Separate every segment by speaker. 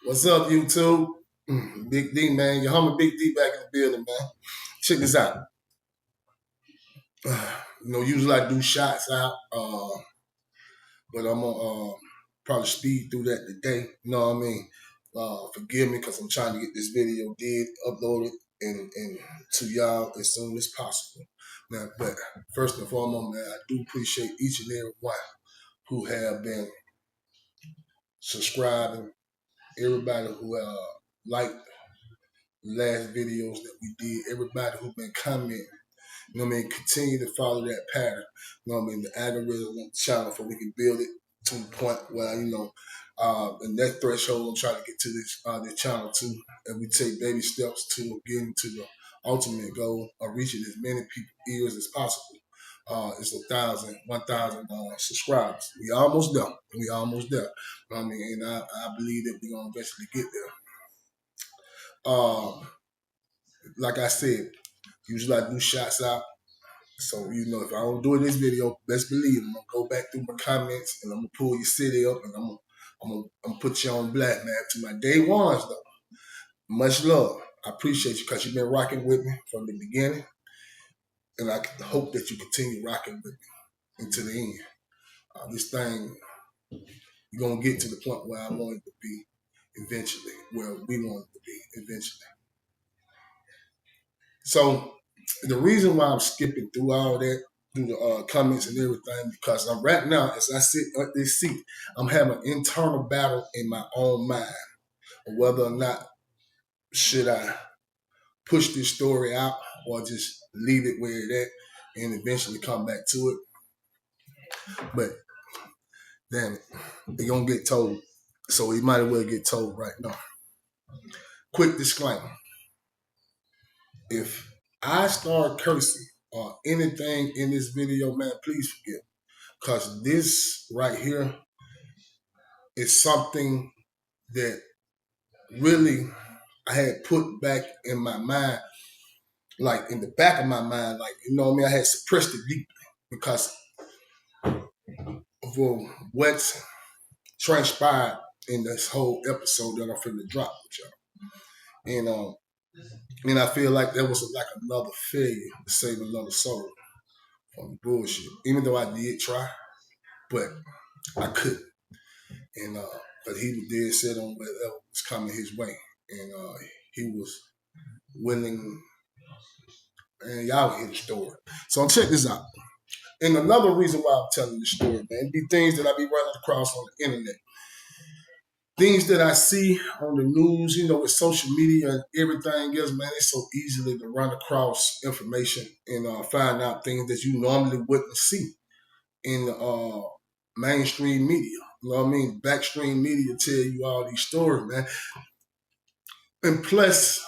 Speaker 1: What's up, YouTube? Big D, man. Your homie Big D back in the building, man. Check this out. Usually I do shots out, but I'm gonna probably speed through that today. You know what I mean? Forgive me because I'm trying to get this video uploaded, and to y'all as soon as possible. Now, but first and foremost, man, I do appreciate each and every one who have been subscribing, everybody who liked the last videos that we did, everybody who been commenting. You know what I mean? Continue to follow that pattern. You know what I mean? The algorithm on the channel for we can build it to the point where, the next threshold, I'm trying to get to this channel too. And we take baby steps to getting to the ultimate goal of reaching as many people's ears as possible. It's 1,000 subscribers. We almost there. We almost there. You know what I mean? And I believe that we're going to eventually get there. Like I said, usually I do shots out. So, if I don't do it in this video, best believe I'm going to go back through my comments and I'm going to pull your city up and I'm gonna put you on black, man. To my day ones, though, much love. I appreciate you because you've been rocking with me from the beginning. And I hope that you continue rocking with me until the end. This thing, you're going to get to the point where I want it to be eventually, where we want it to be eventually. So, the reason why I'm skipping through all that, through the comments and everything, because I'm right now, as I sit at this seat, I'm having an internal battle in my own mind of whether or not should I push this story out or just leave it where it at and eventually come back to it. But damn it, they're gonna get told, so we might as well get told right now. Quick disclaimer: if I start cursing or anything in this video, man, please forgive. Because this right here is something that really I had put back in my mind, like in the back of my mind, like, I had suppressed it deeply because of what's transpired in this whole episode that I'm finna drop with y'all. And I feel like that was like another failure to save another soul from bullshit. Even though I did try, but I couldn't. And but he did set on whatever was coming his way. And he was willing, and y'all hear the story. So check this out. And another reason why I'm telling this story, man, be things that I be running across on the internet. Things that I see on the news, with social media and everything else, man, it's so easily to run across information and find out things that you normally wouldn't see in mainstream media. You know what I mean? Backstream media tell you all these stories, man. And plus,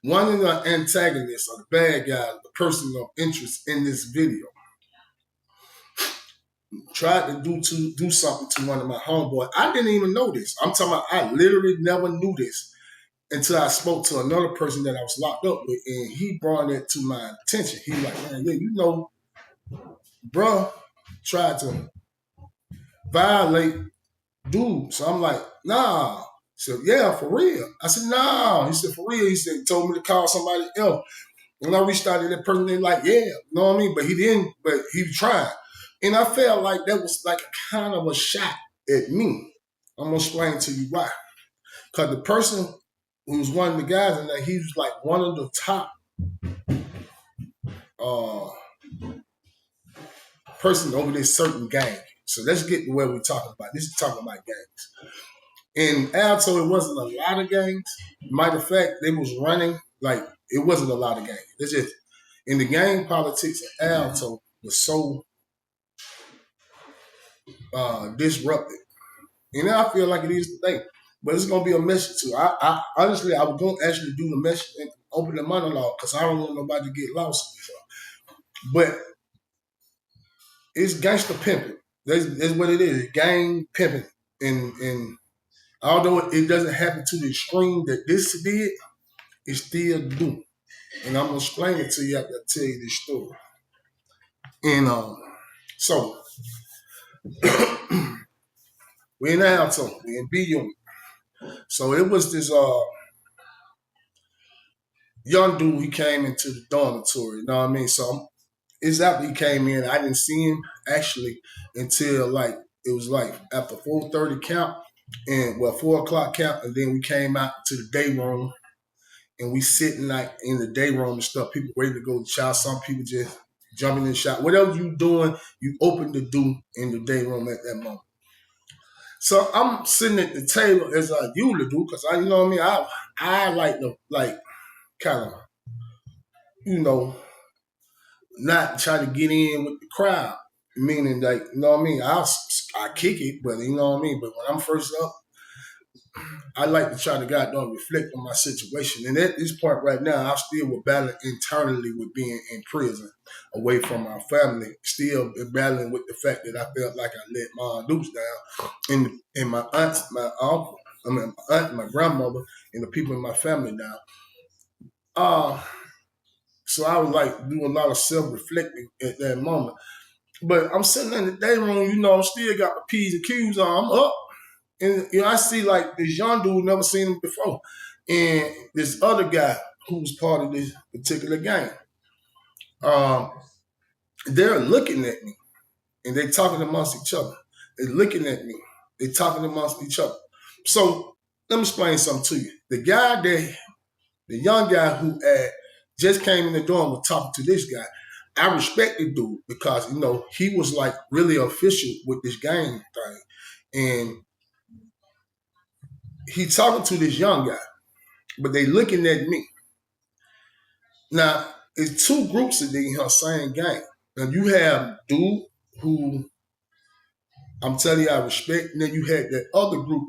Speaker 1: one of the antagonists or the bad guy, the person of interest in this video, tried to do something to one of my homeboys. I didn't even know this. I'm talking about I literally never knew this until I spoke to another person that I was locked up with, and he brought it to my attention. He was like, man, yeah, bruh tried to violate dude. So I'm like, nah. He said, yeah, for real. I said, nah. He said, for real. He said, he told me to call somebody else. When I reached out to that person, they like, yeah, you know what I mean? But he didn't, but he tried. And I felt like that was like a kind of a shot at me. I'm going to explain to you why. Because the person who was one of the guys in there, he was like one of the top person over this certain gang. So let's get to where we're talking about. This is talking about gangs. In Alto, it wasn't a lot of gangs. Matter of fact, they was running, like, it wasn't a lot of gangs. It's just, in the gang politics of Alto was so disrupted. And I feel like it is today. But it's going to be a message too. I honestly, I was going to actually do the message and open the monologue because I don't want nobody to get lost. But it's gangster pimping. That's what it is. Gang pimping. And although it doesn't happen to the extreme that this did, it still do. And I'm going to explain it to you after I tell you this story. And so We in Alto. We in B unit. So it was this young dude. He came into the dormitory. You know what I mean? So it's after he came in. I didn't see him actually until like it was like after 4:30 count and 4 o'clock count, and then we came out to the day room and we sitting like in the day room and stuff. People waiting to go to shower. Some people just jumping in the shot. Whatever you doing, you open to do in the day room at that moment. So I'm sitting at the table as I usually do because I, you know what I mean. I like to kind of, you know, not try to get in with the crowd. Meaning like, you know what I mean. I kick it, but you know what I mean. But when I'm first up, I like to try to goddamn reflect on my situation. And at this point right now, I still was battling internally with being in prison, away from my family. Still battling with the fact that I felt like I let my dudes down, and my aunts, my uncle, my aunt, my grandmother, and the people in my family down. So I was like doing a lot of self-reflecting at that moment. But I'm sitting in the day room, you know, I'm still got my P's and Q's on. I'm up. And you know, I see like this young dude, never seen him before. And this other guy who's part of this particular gang. They're looking at me and they talking amongst each other. They're looking at me. They're talking amongst each other. So let me explain something to you. The young guy who just came in the door and was talking to this guy, I respect the dude because, you know, he was like really official with this gang thing. And he talking to this young guy, but they looking at me. Now, it's two groups of the same gang. Now, you have dude who I'm telling you I respect, and then you had that other group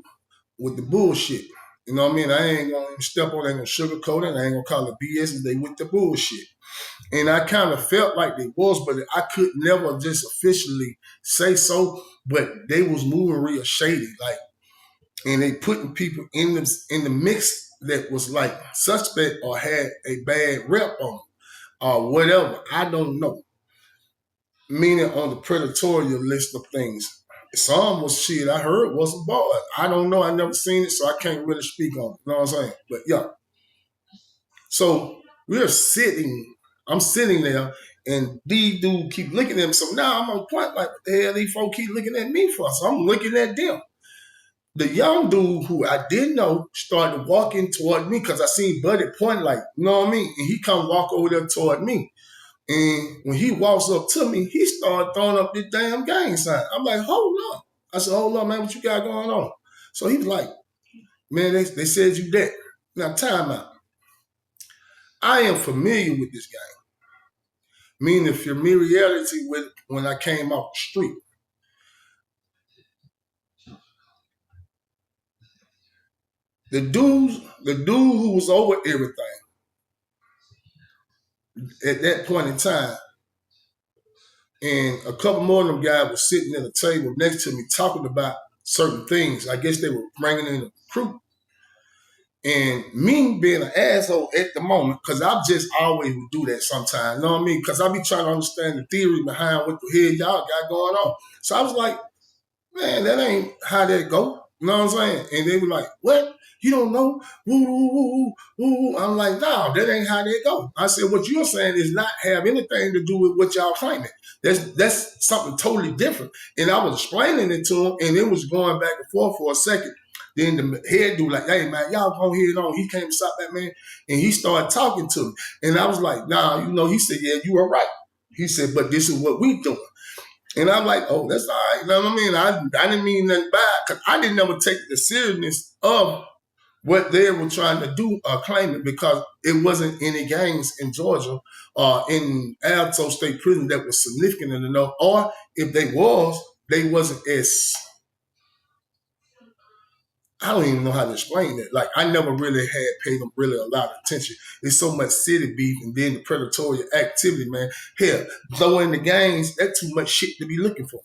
Speaker 1: with the bullshit. You know what I mean? I ain't gonna step on it, ain't gonna sugarcoat it, I ain't gonna call it BS, they with the bullshit. And I kind of felt like they was, but I could never just officially say so, but they was moving real shady. Like, and they putting people in the mix that was like suspect or had a bad rep on them or whatever. I don't know. Meaning on the predatory list of things. Some was shit I heard wasn't bought. I don't know. I never seen it, so I can't really speak on it. You know what I'm saying? But yeah. So we're sitting, I'm sitting there, and these dudes keep looking at him. So now I'm on point, like, what the hell these folks keep looking at me for? So I'm looking at them. The young dude who I didn't know started walking toward me because I seen Buddy point like, you know what I mean? And he come walk over there toward me. And when he walks up to me, he started throwing up this damn gang sign. I'm like, hold up. I said, hold up, man, what you got going on? So he was like, man, they said you dead. Now, time out. I am familiar with this gang, meaning familiarity with when I came off the street. The dude who was over everything at that point in time, and a couple more of them guys were sitting at a table next to me talking about certain things. I guess they were bringing in a recruit. And me being an asshole at the moment, because I just always would do that sometimes, you know what I mean? Because I be trying to understand the theory behind what the hell y'all got going on. So I was like, man, that ain't how that go. You know what I'm saying? And they were like, what? You don't know? Woo, woo, woo, woo. I'm like, no, that ain't how that go. I said, what you're saying is not have anything to do with what y'all claiming. That's something totally different. And I was explaining it to him, and it was going back and forth for a second. Then the head dude like, hey, man, y'all go ahead on. He came to stop that man, and he started talking to me. And I was like, nah, you know, he said, yeah, you were right. He said, but this is what we doing. And I'm like, oh, that's all right. You know what I mean? I didn't mean nothing bad because I didn't ever take the seriousness of what they were trying to do or claiming because it wasn't any gangs in Georgia or in Alto State Prison that was significant enough. Or if they was, they wasn't as, I don't even know how to explain that. Like, I never really had paid them really a lot of attention. There's so much city beef and then the predatory activity, man. Hell, throw in the gangs, that's too much shit to be looking for.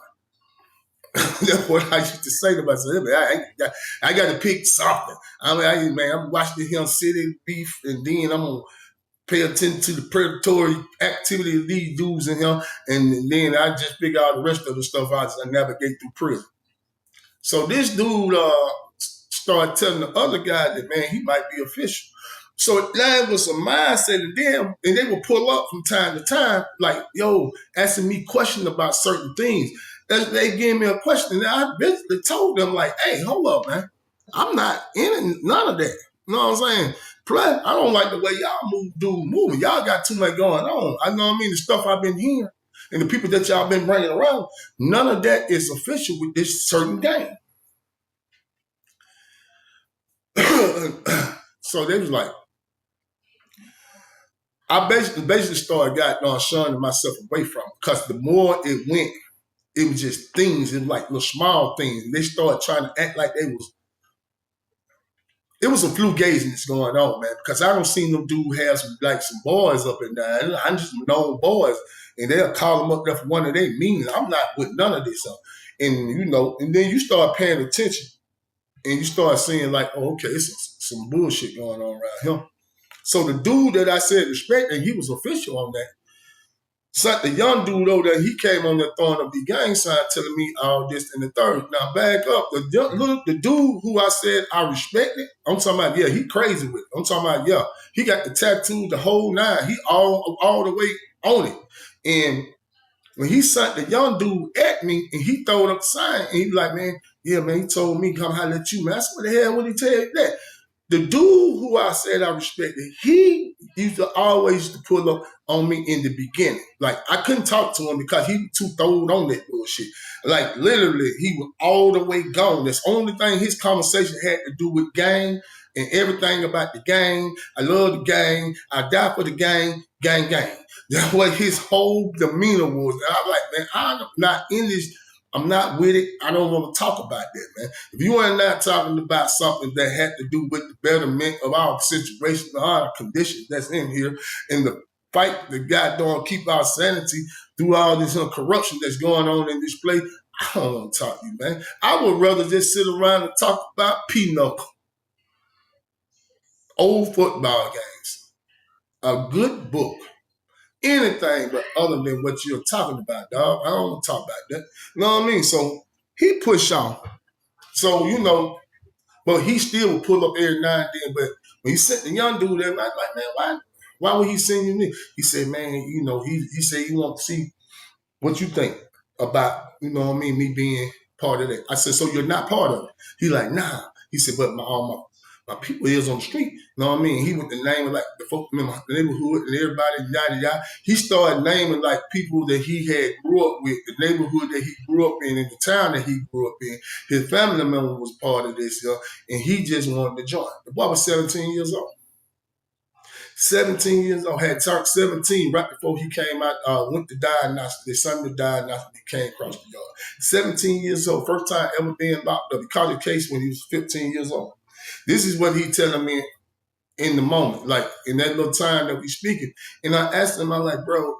Speaker 1: That's what I used to say to myself. I got to pick something. I'm watching him city beef, and then I'm gonna pay attention to the predatory activity of these dudes in him, and then I just figure out the rest of the stuff out as I navigate through prison. So this dude started telling the other guy that, man, he might be official. So that was a mindset of them, and they would pull up from time to time, like, yo, asking me questions about certain things. They gave me a question, and I basically told them, like, hey, hold up, man. I'm not in none of that. You know what I'm saying? Plus, I don't like the way y'all moving. Y'all got too much going on. I know what I mean? The stuff I've been hearing and the people that y'all been bringing around, none of that is official with this certain game. So they was like, I basically started shunning myself away from it, because the more it went, it was just things, it was like little small things. And they started trying to act like it was some flugaziness going on, man, because I don't see them dude have some boys up and down. I'm just known boys, and they'll call them up there for one of their meetings. I'm not with none of this. And and then you start paying attention, and you start seeing like, oh, okay, it's some bullshit going on around here. So the dude that I said respect, and he was official on that. So the young dude over there, he came on there throwing up the gang sign, telling me all this and the third. Now back up, the dude who I said I respected, I'm talking about, yeah, he crazy with it. I'm talking about, yeah, he got the tattoo, the whole nine. He all the way on it. And when he sent the young dude at me and he throwed up the sign, and he like, man, yeah, man, he told me come holler at you, man. I said, what the hell would he tell you that? The dude who I said I respected, he used to always pull up on me in the beginning. Like, I couldn't talk to him because he was too throwed on that bullshit. Like, literally, he was all the way gone. That's the only thing his conversation had to do with gang and everything about the gang. I love the gang. I die for the gang, gang, gang. That's what his whole demeanor was. And I'm like, man, I'm not in this. I'm not with it. I don't want to talk about that, man. If you are not talking about something that had to do with the betterment of our situation, our conditions that's in here, and the fight the goddamn keep our sanity through all this corruption that's going on in this place, I don't want to talk to you, man. I would rather just sit around and talk about pinochle, old football games, a good book, anything but other than what you're talking about, dog. I don't want to talk about that. You know what I mean? So he pushed on. So, but he still would pull up every now and then. But when he sent the young dude there, I was like, man, why would he send you me? He said, man, he said he want to see what you think about, me being part of that. I said, so you're not part of it? He like, nah. He said, but my people is on the street. You know what I mean? He went to name like the folk in my neighborhood and everybody, yada, yada. He started naming like people that he had grew up with, the neighborhood that he grew up in the town that he grew up in. His family member was part of this, and he just wanted to join. The boy was 17 years old. 17 years old, had turned 17 right before he came out, went to diagnostic. His son to diagnostic, he came across the yard. 17 years old, first time ever being locked up. He caught a case when he was 15 years old. This is what he telling me in the moment, like in that little time that we speaking. And I asked him, I'm like, bro,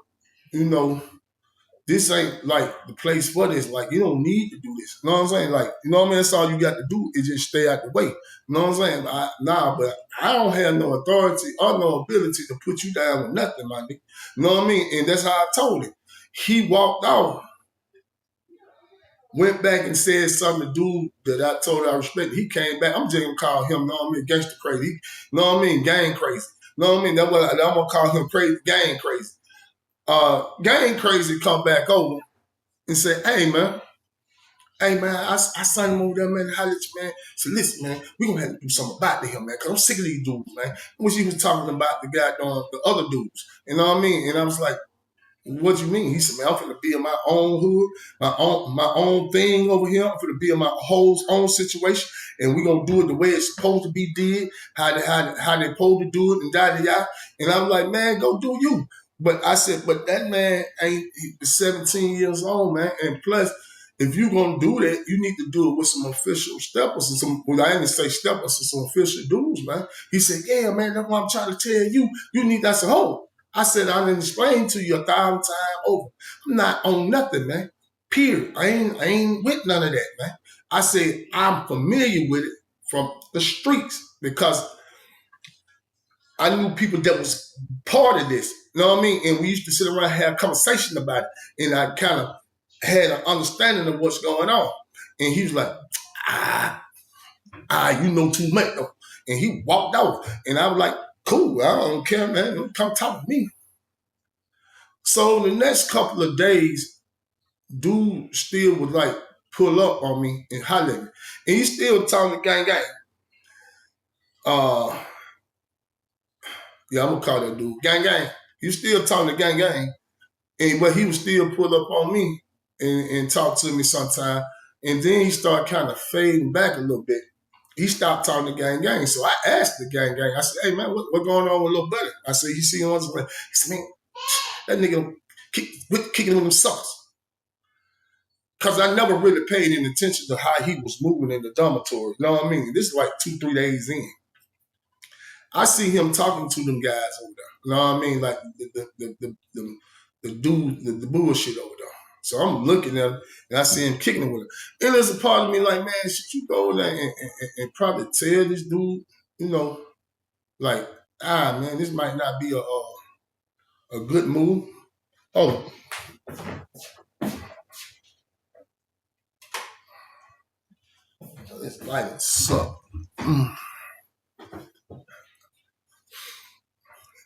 Speaker 1: this ain't like the place for this. Like, you don't need to do this. You know what I'm saying? Like, you know what I mean? That's all you got to do is just stay out the way. You know what I'm saying? But I don't have no authority or no ability to put you down with nothing, my nigga. You know what I mean? And that's how I told him. He walked off, went back and said something to dude that I told I respected. He came back. I'm just going to call him, you know what I mean, gangster crazy. You know what I mean? Gang crazy. You know what I mean? That's what I'm going to call him crazy, gang crazy. Gang crazy come back over and say, hey, man, I signed him over there, man, holler at you, man. So listen, man, we gonna have to do something about him, man, because I'm sick of these dudes, man. I wish he was talking about the other dudes. You know what I mean? And I was like, what you mean? He said, man, I'm finna be in my own hood, my own thing over here. I'm finna be in my whole own situation, and we gonna do it the way it's supposed to be did, how they supposed to do it, and da. And I'm like, man, go do you. But I said, but that man ain't 17 years old, man. And plus, if you're going to do that, you need to do it with some official steppers and I didn't say steppers, some official dudes, man. He said, yeah, man, that's what I'm trying to tell you. You need that. I said, oh. I said, I didn't explain to you 1,000 times over. I'm not on nothing, man. Period. I ain't with none of that, man. I said, I'm familiar with it from the streets because I knew people that was part of this. You know what I mean? And we used to sit around and have a conversation about it. And I kind of had an understanding of what's going on. And he was like, You know too much though. And he walked out. And I was like, cool, I don't care, man. Don't come talk to me. So the next couple of days, dude still would like pull up on me and holler at me. And he still talking to gang. Yeah, I'm gonna call that dude gang. He still talking to gang. But he would still pull up on me and talk to me sometime. And then he started kind of fading back a little bit. He stopped talking to gang. So I asked the gang. I said, hey, man, what going on with little buddy? I said, you see on his way? He said, man, that nigga kicking with them suckers. Because I never really paid any attention to how he was moving in the dormitory. You know what I mean? This is like 2-3 days in. I see him talking to them guys over there. You know what I mean? Like the dude, the bullshit over there. So I'm looking at him and I see him kicking it with him. And there's a part of me like, man, should you go over there and probably tell this dude, you know, like, man, this might not be a good move. Oh, this lighting sucks.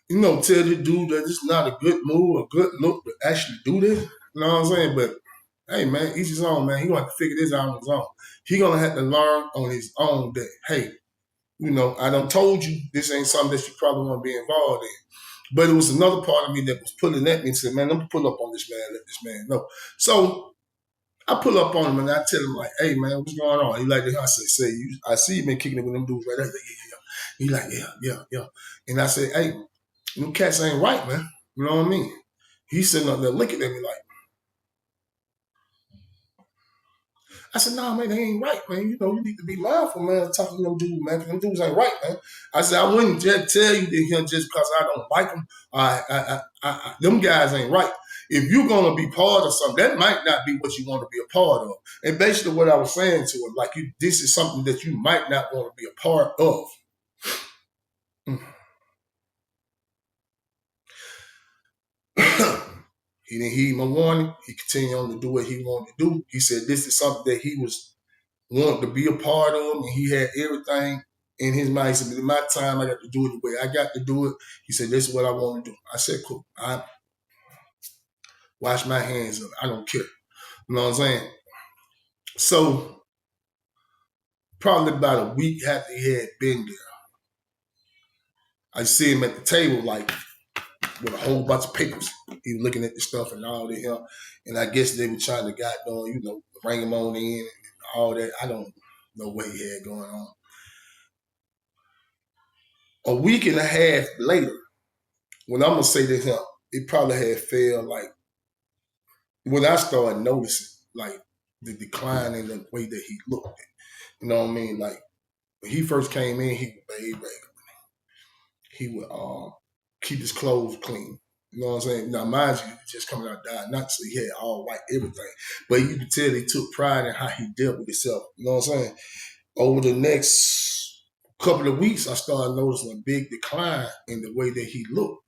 Speaker 1: You know, tell this dude that it's not a good move, a good look to actually do this. You know what I'm saying? But hey, man, each his own, man. He gonna have to figure this out on his own. He gonna have to learn on his own that, hey, you know, I done told you this ain't something that you probably want to be involved in. But it was another part of me that was pulling at me and said, man, let me pull up on this man, let this man know. So I pull up on him and I tell him, like, hey, man, what's going on? He like, I say, I see you been kicking it with them dudes right there. He like, yeah. And I said, hey, them cats ain't right, man. You know what I mean? He's sitting up there looking at me like, I said, nah, man, they ain't right, man. You know, you need to be mindful, man, talking to them dudes, man, because them dudes ain't right, man. I said, I wouldn't just tell you that just because I don't like them. Them guys ain't right. If you're going to be part of something, that might not be what you want to be a part of. And basically what I was saying to him, like, this is something that you might not want to be a part of. He didn't heed my warning. He continued on to do what he wanted to do. He said this is something that he was wanting to be a part of, and he had everything in his mind. He said, in my time, I got to do it the way I got to do it. He said, this is what I want to do. I said, cool. I wash my hands up. I don't care. You know what I'm saying? So probably about a week after he had been there, I see him at the table, like, with a whole bunch of papers. He was looking at the stuff and all that. And I guess they were trying to you know, bring him on in and all that. I don't know what he had going on. A week and a half later, when I'm gonna say to him, it probably had failed. Like when I started noticing, like the decline in the way that he looked. You know what I mean? Like when he first came in, he would bathe regularly. He would keep his clothes clean. You know what I'm saying? Now, mind you, he was just coming out dying, not so he had all white everything, but you could tell he took pride in how he dealt with himself. You know what I'm saying? Over the next couple of weeks, I started noticing a big decline in the way that he looked.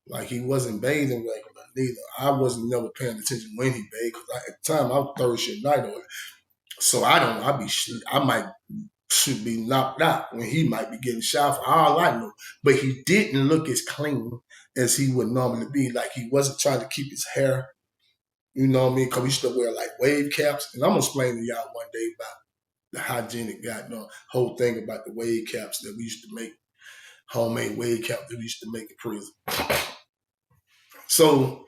Speaker 1: Like he wasn't bathing regular neither. I wasn't never paying attention when he bathed because at the time I was third shift night on it. So I might should be knocked out when he might be getting shot for all I know. But he didn't look as clean as he would normally be. Like he wasn't trying to keep his hair, you know what I mean? Because we used to wear like wave caps. And I'm going to explain to y'all one day about the hygienic goddamn whole thing about the wave caps that we used to make, homemade wave caps that we used to make in prison. So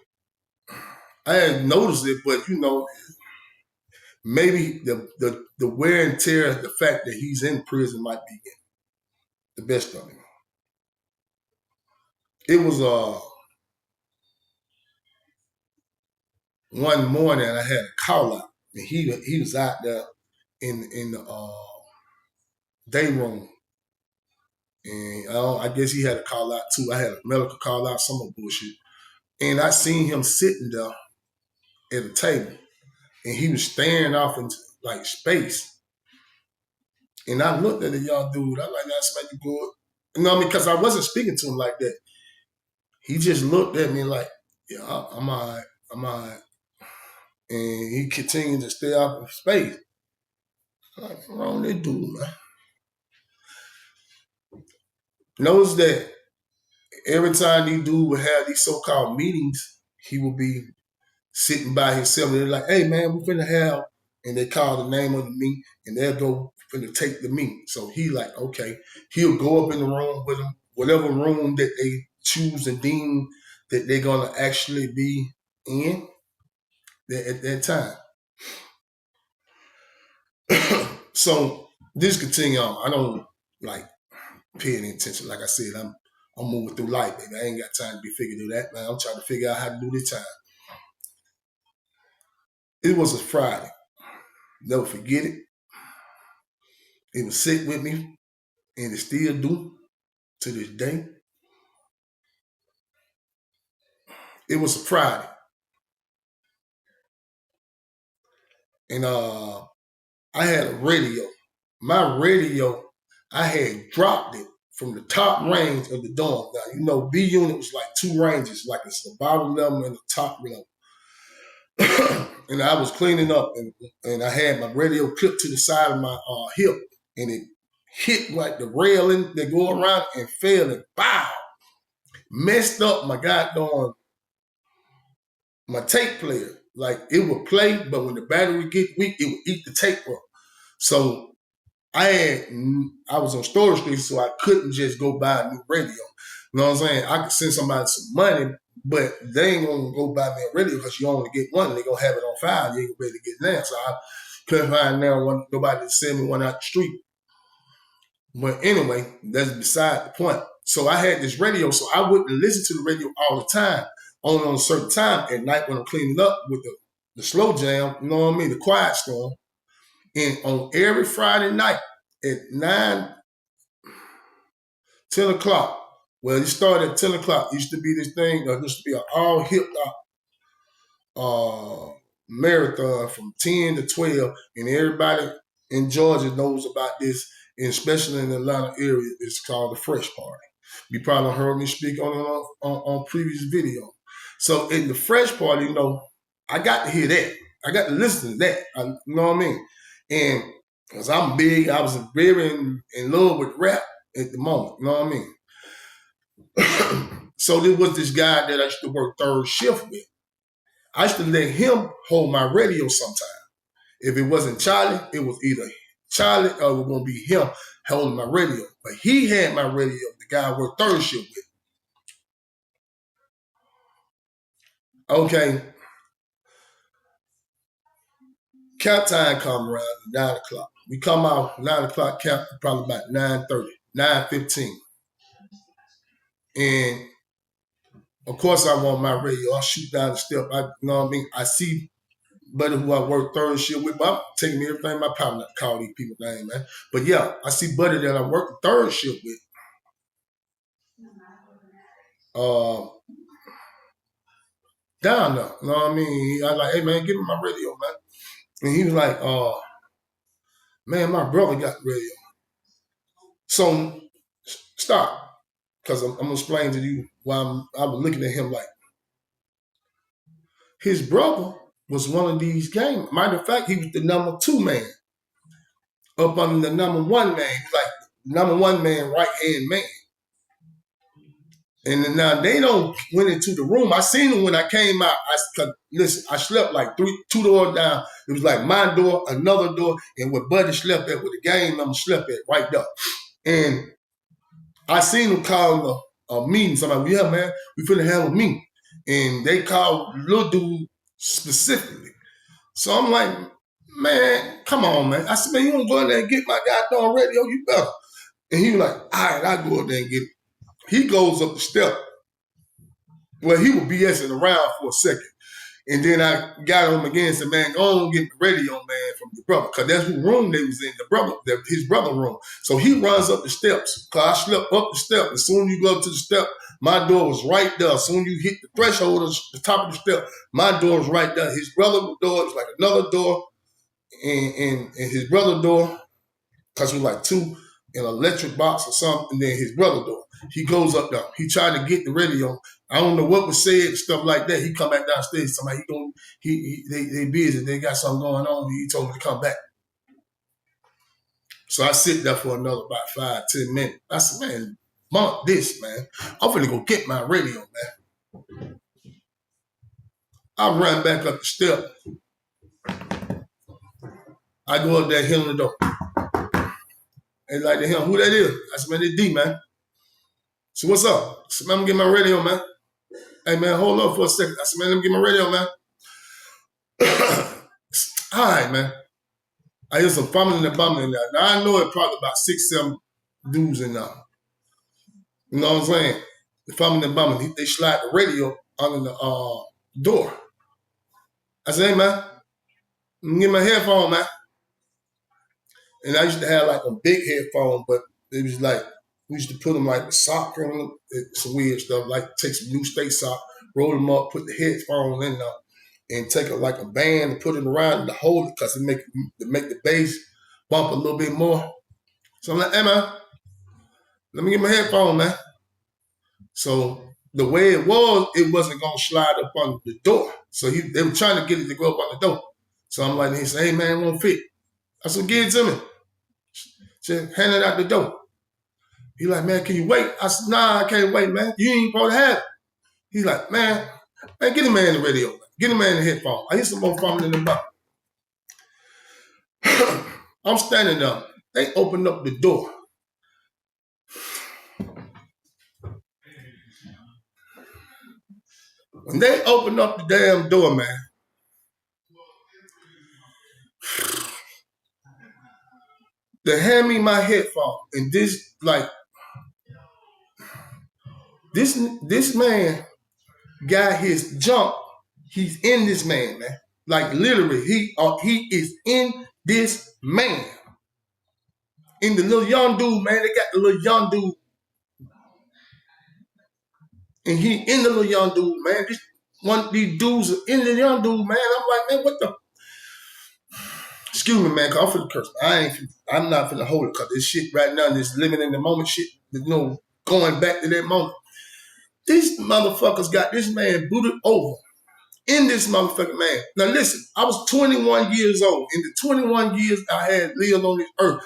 Speaker 1: I hadn't noticed it, but you know, maybe the wear and tear, the fact that he's in prison might be getting the best of him. It was one morning I had a call out, and he was out there in the day room, and I guess he had a call out too. I had a medical call out, some of bullshit, and I seen him sitting there at a table, and he was staring off into like space. And I looked at the young dude. I like, that smell you good. You know what I mean? Because I wasn't speaking to him like that. He just looked at me like, yeah, I'm all right. I'm all right. And he continued to stay off in space. What's wrong with that dude, man? Notice that every time these dudes would have these so-called meetings, he would be sitting by himself and they're like, hey man, we finna have, and they call the name of the meet and they'll go finna take the meet. So he like, okay, he'll go up in the room with them, whatever room that they choose and deem that they're gonna actually be in at that time. So this continue on. I don't like pay any attention. Like I said, I'm moving through life, baby. I ain't got time to be figuring that, man. I'm trying to figure out how to do this time. It was a Friday. Never forget it. It was sick with me, and it still do to this day. It was a Friday, and I had a radio. My radio, I had dropped it from the top range of the dorm. Now, you know, B unit was like 2 ranges, like it's the bottom level and the top level. And I was cleaning up, and I had my radio clipped to the side of my hip, and it hit like the railing that go around and fell and bow. Messed up my goddamn my tape player. Like it would play, but when the battery get weak, it would eat the tape up. So I was on Storage Street, so I couldn't just go buy a new radio. You know what I'm saying? I could send somebody some money, but they ain't gonna go buy me a radio because you only get one. They gonna have it on file. You ain't ready to get now. So I couldn't find now nobody to send me one out the street. But anyway, that's beside the point. So I had this radio, so I wouldn't listen to the radio all the time. Only on a certain time at night when I'm cleaning up with the slow jam, you know what I mean, the quiet storm. And on every Friday night at 9, 10 o'clock, well, it started at 10 o'clock. It used to be this thing, there used to be an all hip hop marathon from 10 to 12, and everybody in Georgia knows about this, and especially in the Atlanta area. It's called the Fresh Party. You probably heard me speak on previous video. So in the Fresh Party, you know, I got to hear that. I got to listen to that. You know what I mean? And because I'm big, I was very in love with rap at the moment. You know what I mean? So there was this guy that I used to work third shift with. I used to let him hold my radio sometime. If it wasn't Charlie, it was either Charlie or it was going to be him holding my radio. But he had my radio, the guy I worked third shift with. Okay. Cap time come around at 9 o'clock. We come out 9 o'clock cap probably about 9:30, 9:15. And of course I want my radio. I shoot down the step. You know what I mean? I see buddy who I work third shift with, but I'm taking everything in my power not to call these people names, man. But yeah, I see buddy that I work third shift with. Down there. You know what I mean? I like, hey man, give me my radio, man. And he was like, man, my brother got the radio. So stop. Because I'm gonna explain to you why I was looking at him like his brother was one of these gangs. Matter of fact, he was the number 2 man. Up under the number 1 man. He's like number 1 man, right hand man. And now they don't went into the room. I seen them when I came out. Listen, I slept like 2 doors down. It was like my door, another door, and where Buddy slept at, where the gang member slept at, right there. And I seen them call a meeting. So I'm like, yeah, man, we finna have a meeting. And they called little dude specifically. So I'm like, man, come on, man. I said, man, you don't go in there and get my goddamn radio, you better. And he was like, all right, I'll go up there and get it. He goes up the step. Well, he was BSing around for a second. And then I got him again and said, man, go on and get the radio, man, from your brother. Because that's who room they was in, his brother room. So he runs up the steps. Because I slept up the step. As soon as you go up to the step, my door was right there. As soon as you hit the threshold of the top of the step, my door was right there. His brother's door was like another door. And his brother's door, because it was like 2, an electric box or something, and then his brother door. He goes up there. He tried to get the radio. I don't know what was said, stuff like that. He come back downstairs. Somebody they busy. They got something going on. He told me to come back. So I sit there for another about 5-10 minutes. I said, man, bump this, man. I'm finna go get my radio, man. I run back up the step. I go up there, hit on the door. And like to him, who that is? I said, man, it's D, man. So what's up? I said, man, I'm gonna get my radio, man. Hey, man, hold on for a second. I said, man, let me get my radio, man. All right, man. I hear some fumbling and bumbling in there. Now, I know it probably about 6-7 dudes in there. You know what I'm saying? The fumbling and bumbling. They slide the radio under the door. I said, hey, man, let me get my headphone, man. And I used to have like a big headphone, but it was like, we used to put them like with sock on them, some weird stuff, like take some new state sock, roll them up, put the headphone in there, and take like a band and put it around to hold it because it make the bass bump a little bit more. So I'm like, hey, man, let me get my headphone, man. So the way it wasn't going to slide up on the door. So they were trying to get it to go up on the door. So I'm like, he said, hey, man, it won't fit. I said, give it to me. Said, hand it out the door. He like, man, can you wait? I said, nah, I can't wait, man. You ain't supposed to have it. He's like, man, get the man the radio, man. Get the man the headphone. I hear some more fumbling in the back. I'm standing up. They opened up the door. When they opened up the damn door, man, they hand me my headphone, and this man got his jump. He's in this man, man. Like literally, he is in this man. In the little young dude, man. They got the little young dude. And he in the little young dude, man. One of these dudes are in the young dude, man. I'm like, man, what the? Excuse me, man, cause I'm finna curse. I'm not finna hold it, cause this shit right now, this living in the moment shit, there's no going back to that moment. These motherfuckers got this man booted over in this motherfucking man. Now listen, I was 21 years old. In the 21 years I had lived on this earth,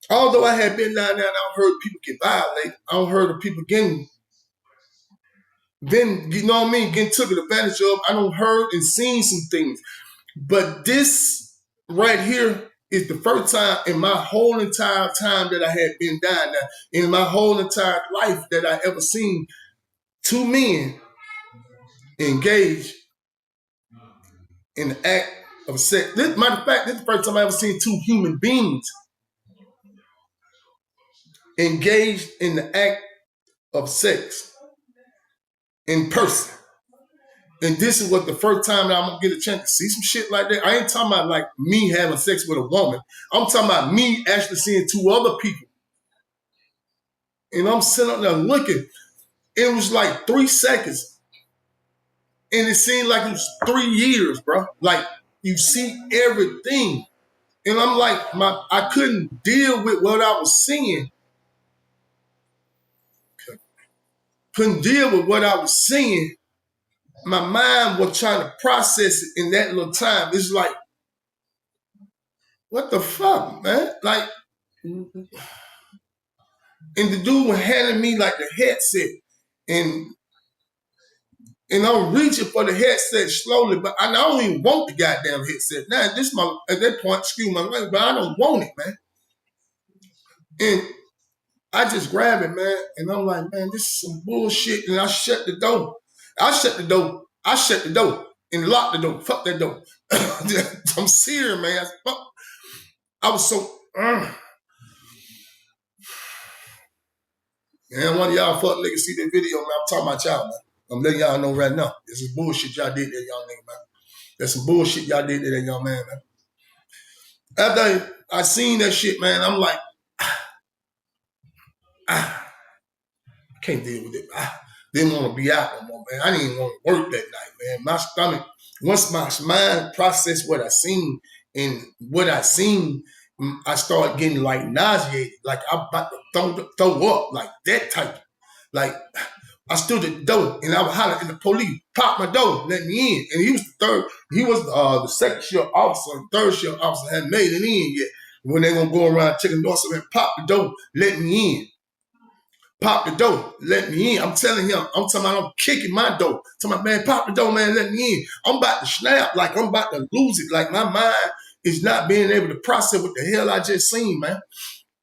Speaker 1: although I had been down there and I heard people get violated, I heard of people getting, you know what I mean, getting taken advantage of. I done heard and seen some things. But this right here is the first time in my whole entire time that I had been down there, in my whole entire life that I ever seen two men engage in the act of sex. Matter of fact, this is the first time I ever seen two human beings engaged in the act of sex in person. And this is what the first time that I'm gonna get a chance to see some shit like that. I ain't talking about like me having sex with a woman. I'm talking about me actually seeing two other people. And I'm sitting up there looking. It was like 3 seconds. And it seemed like it was 3 years, bro. Like you see everything. And I'm like, I couldn't deal with what I was seeing. Couldn't deal with what I was seeing. My mind was trying to process it in that little time. It's like, what the fuck, man? Like, and the dude was handing me like the headset, and I'm reaching for the headset slowly, but I don't even want the goddamn headset. Now at that point, excuse my language, but I don't want it, man. And I just grab it, man, and I'm like, man, this is some bullshit. And I shut the door. I shut the door and locked the door. Fuck that door. I'm serious, man. I was so. And one of y'all fuck niggas see that video, man. I'm talking about y'all, man. I'm letting y'all know right now. This is bullshit y'all did that young nigga, man. That's some bullshit y'all did to that young man, man. After I seen that shit, man, I'm like, I can't deal with it. I didn't want to be out no more, man. I didn't even want to work that night, man. My stomach, once my mind processed what I seen and what I seen, I started getting like nauseated, like I'm about to throw up, like that type. Like I stood at the door and I was hollering and the police popped my door, let me in. And he was the second shift officer, the third shift officer hadn't made it in yet. When they gonna go around checking the door, so man, pop the door, let me in. Pop the door, let me in. I'm telling him, I'm talking about I'm kicking my door. I'm talking about, man, pop the door, man, let me in. I'm about to snap, like I'm about to lose it. Like my mind is not being able to process what the hell I just seen, man.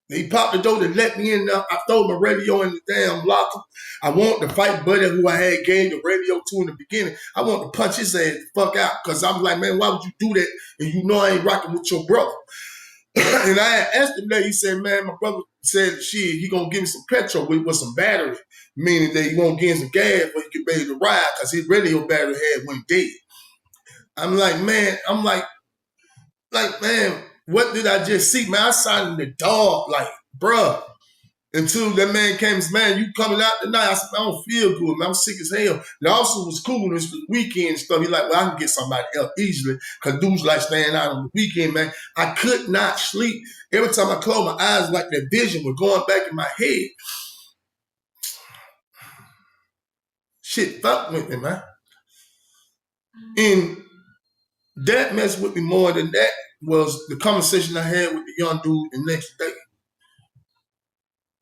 Speaker 1: He popped the door to let me in. I throw my radio in the damn locker. I want to fight buddy who I had gave the radio to in the beginning. I want to punch his ass the fuck out because I'm like, man, why would you do that? And you know I ain't rocking with your brother. And I had asked him that. He said, man, my brother said, shit, he gonna give me some petrol with some battery, meaning that he gonna give him some gas where he can be able to ride because his radio battery had went dead. I'm like, man, man, what did I just see? Man, I saw in the dog, like, bruh. Until that man came, man, you coming out tonight? I said, I don't feel good, man. I'm sick as hell. The officer was cool. This was the weekend and stuff. He like, well, I can get somebody else easily because dudes like staying out on the weekend, man. I could not sleep. Every time I closed my eyes, like that vision was going back in my head. Shit fucked with me, man. And that messed with me more than that was the conversation I had with the young dude the next day.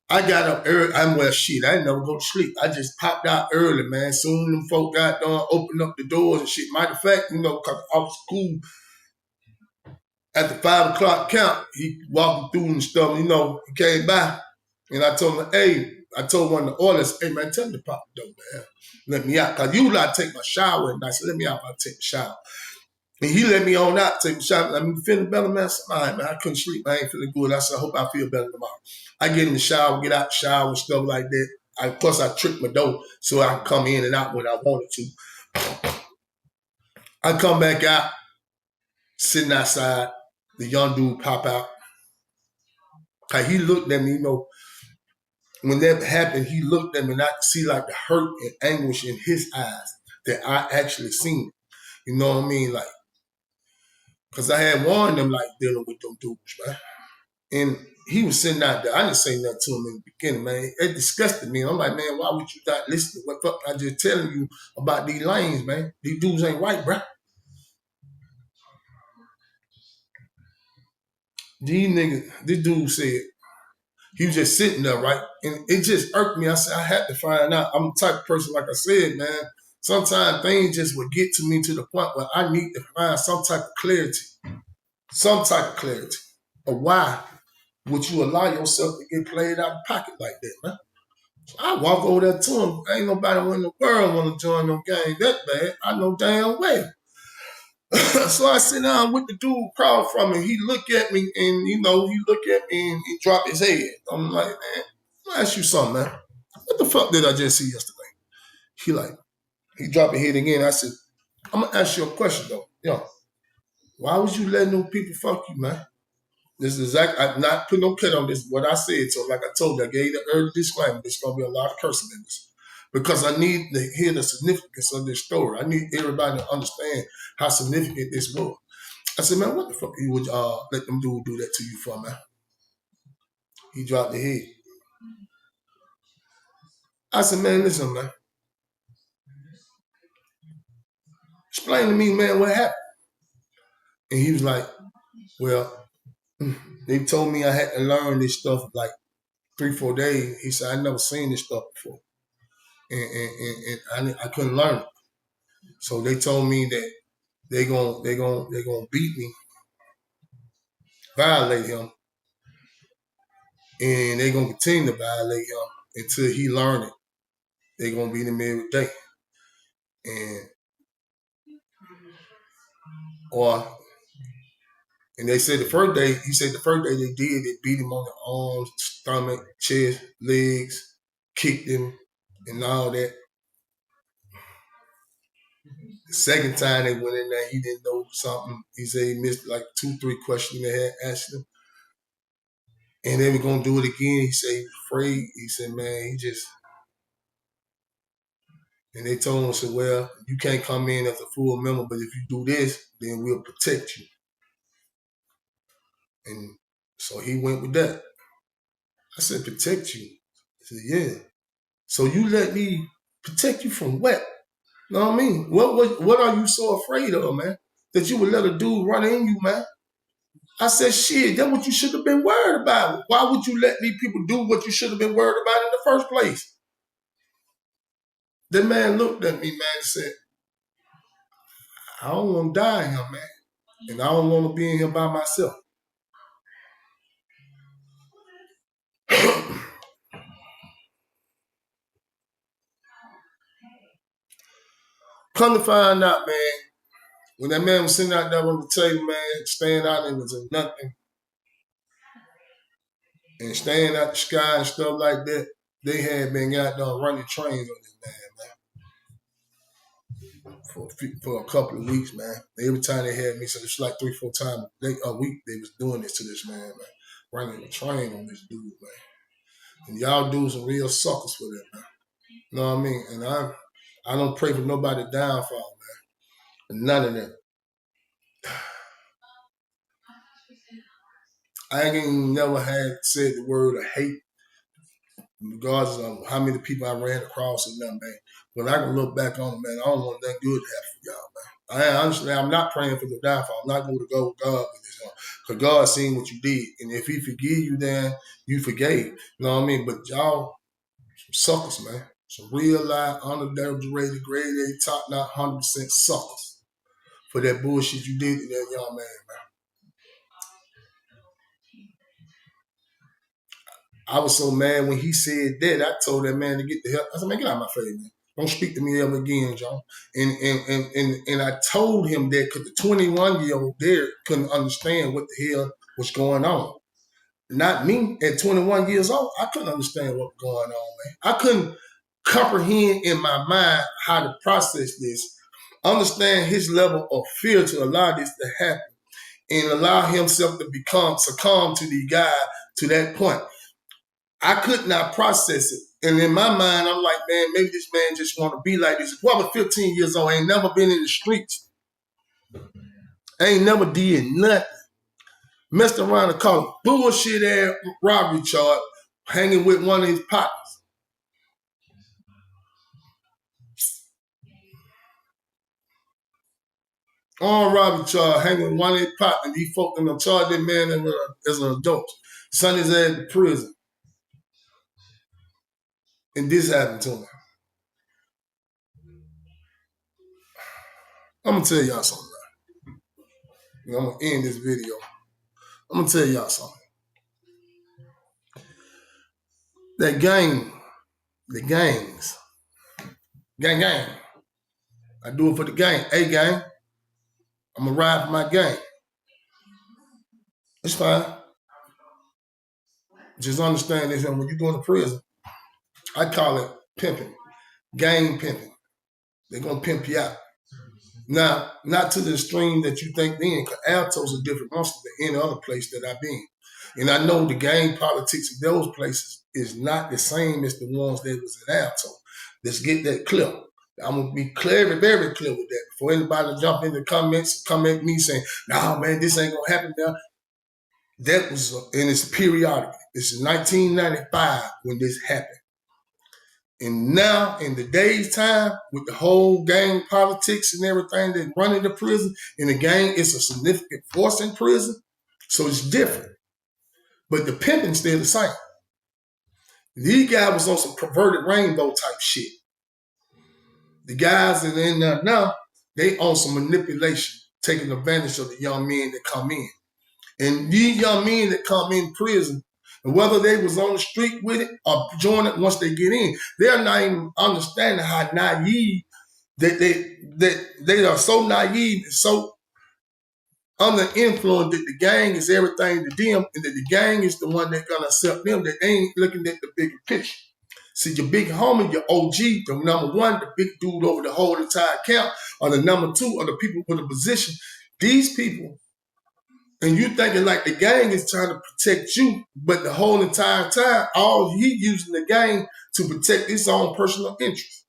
Speaker 1: I got up early. I didn't never go to sleep. I just popped out early, man. Soon them folk got done, opened up the doors and shit. Matter of fact, because I was cool at the 5 o'clock count, he walking through and stuff, he came by. And I told him, I told one of the oilers, hey, man, tell him to pop the door, man. Let me out. Because usually I take my shower and I said, let me out. I take the shower. And he let me on out, take a shot. I'm feeling better, man. I said, all right, man, I couldn't sleep. I ain't feeling good. I said, I hope I feel better tomorrow. I get in the shower, get out the shower and stuff like that. Plus, I tricked my door so I can come in and out when I wanted to. I come back out, sitting outside. The young dude pop out. He looked at me, when that happened, he looked at me and I could see like the hurt and anguish in his eyes that I actually seen. You know what I mean? Like, because I had warned them, like, dealing with them dudes, man. And he was sitting out there. I didn't say nothing to him in the beginning, man. It disgusted me. I'm like, man, why would you not listen to what fuck I just telling you about these lanes, man? These dudes ain't right, bro. These niggas, this dude said, he was just sitting there, right? And it just irked me. I said, I had to find out. I'm the type of person, like I said, man, sometimes things just would get to me to the point where I need to find some type of clarity. Some type of clarity of why would you allow yourself to get played out of pocket like that, man? So I walk over there to him. Ain't nobody in the world want to join no game that bad. I know damn well. So I sit down with the dude across from me. He look at me and, he look at me and he drop his head. I'm like, man, I'll ask you something, man. What the fuck did I just see yesterday? He dropped his head again. I said, I'm going to ask you a question, though. Why was you letting them people fuck you, man? This is exactly, I'm not putting no cut on this, what I said. So like I told you, I gave the early disclaimer. There's going to be a lot of cursing in this. Because I need to hear the significance of this story. I need everybody to understand how significant this was. I said, man, what the fuck you would let them do that to you for, man? He dropped the head. I said, man, listen, man. Explain to me, man, what happened? And he was like, well, they told me I had to learn this stuff like 3-4 days. He said, I never seen this stuff before. And I couldn't learn it. So they told me that they gonna beat me, violate him, and they gonna continue to violate him until he learn it. They gonna beat him every day. And they said the first day, they did, they beat him on the arms, stomach, chest, legs, kicked him, and all that. The second time they went in there, he didn't know something. He said he missed like 2-3 questions they had asked him. And they were going to do it again. He said he was afraid. He said, man, and they told him, said, well, you can't come in as a full member, but if you do this, then we'll protect you. And so he went with that. I said, protect you? He said, yeah. So you let me protect you from what? You know what I mean? What are you so afraid of, man? That you would let a dude run in you, man? I said, shit, that's what you should have been worried about. Why would you let these people do what you should have been worried about in the first place? The man looked at me, man, and said, I don't want to die here, man. And I don't want to be in here by myself. Come to find out, man, when that man was sitting out there on the table, man, staying out there was nothing, and staying out the sky and stuff like that, they had been out there running trains on this man, for a couple of weeks, man. Every time they had me, so it's like 3-4 times a week they was doing this to this man, running a train on this dude, man. And y'all dudes some real suckers for that, man. You know what I mean? And I don't pray for nobody downfall, man. None of that. I ain't never had said the word of hate, regardless of how many people I ran across or nothing, man. When I can look back on it, man, I don't want nothing good to happen for y'all, man. Honestly, I'm not praying for your downfall. I'm not going to go with God with this one. Because God seen what you did. And if he forgive you, then you forgave. You know what I mean? But y'all, some suckers, man. Some real life, unadulterated, grade A, top notch, 100% suckers for that bullshit you did to that young man, man. I was so mad when he said that. I told that man to get the hell. I said, man, get out of my face, man. Don't speak to me ever again, John. And I told him that because the 21-year-old there couldn't understand what the hell was going on. Not me at 21 years old. I couldn't understand what was going on, man. I couldn't comprehend in my mind how to process this, understand his level of fear to allow this to happen, and allow himself to succumb to the guy to that point. I could not process it. And in my mind, I'm like, man, maybe this man just want to be like this. Well, I was 15 years old, ain't never been in the streets. Ain't never did nothing. Messed around and caught a bullshit ass robbery charge hanging with one of his partners. On robbery charge hanging with one of his partners. He folk them charged that man as an adult. Sent his ass to prison. And this happened to him. I'm going to tell y'all something. I'm going to end this video. I'm going to tell y'all something. That gang, the gangs, gang. I do it for the gang. Hey, gang, I'm going to ride for my gang. It's fine. Just understand this. When you go to prison, I call it pimping, gang pimping. They're going to pimp you out. Now, not to the extreme that you think then, because Alto's a different monster than any other place that I've been. And I know the gang politics of those places is not the same as the ones that was in Alto. Let's get that clear. I'm going to be clear, very clear with that. Before anybody jump in the comments and come at me saying, nah, man, this ain't going to happen now. That was, and it's periodic. It's 1995 when this happened. And now, in the day's time, with the whole gang politics and everything that's running the prison, and the gang is a significant force in prison, so it's different. But the pimping still the same. These guys was on some perverted rainbow type shit. The guys in there now, they on some manipulation, taking advantage of the young men that come in. And these young men that come in prison, and whether they was on the street with it or join it once they get in, they're not even understanding how naive that they are so naive and so under influence that the gang is everything to them, and that the gang is the one that's gonna accept them, that they ain't looking at the bigger picture. See, your big homie, your OG, the number one, the big dude over the whole entire camp, or the number two, or the people with a position, these people. And you thinking like the gang is trying to protect you, but the whole entire time, all he using the gang to protect his own personal interest.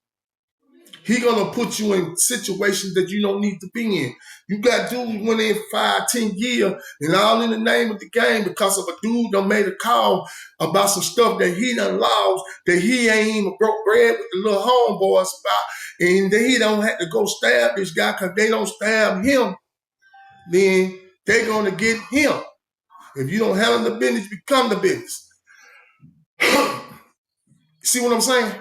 Speaker 1: He gonna put you in situations that you don't need to be in. You got dudes went in 5, 10 years, and all in the name of the gang because of a dude done made a call about some stuff that he done lost, that he ain't even broke bread with the little homeboys about, and that he don't have to go stab this guy because they don't stab him, then they gonna get him. If you don't handle the business, become the business. See what I'm saying?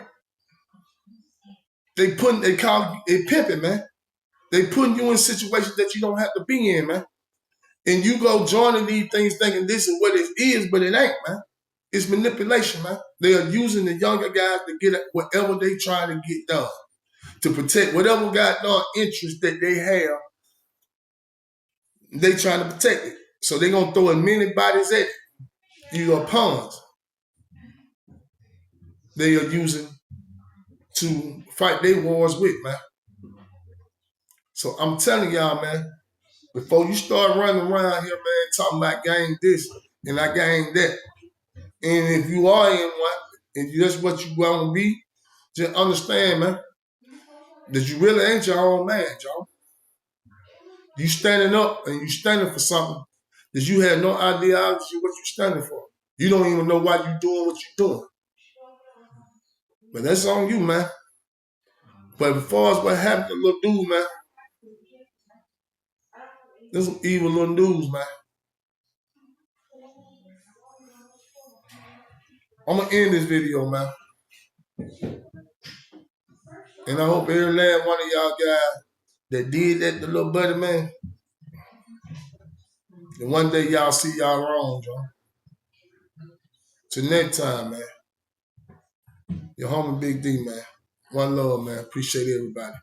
Speaker 1: They call it pimping, man. They putting you in situations that you don't have to be in, man. And you go joining these things thinking this is what it is, but it ain't, man. It's manipulation, man. They are using the younger guys to get at whatever they try to get done, to protect whatever goddamn interest that they have. They trying to protect it. So they gonna throw as many bodies at your pawns they are using to fight their wars with, man. So I'm telling y'all, man, before you start running around here, man, talking about gang this and I gang that, and if you are in one, and that's what you want to be, just understand, man, that you really ain't your own man, Joe. You standing up and you standing for something that you have no ideology what you standing for. You don't even know why you doing what you're doing. But that's on you, man. But as far as what happened to little dude, man, there's some evil little dudes, man. I'm gonna end this video, man. And I hope every last one of y'all guys that did that to little buddy, man, and one day y'all see y'all wrong, Joe. Till next time, man. Your homie Big D, man. One love, man. Appreciate everybody.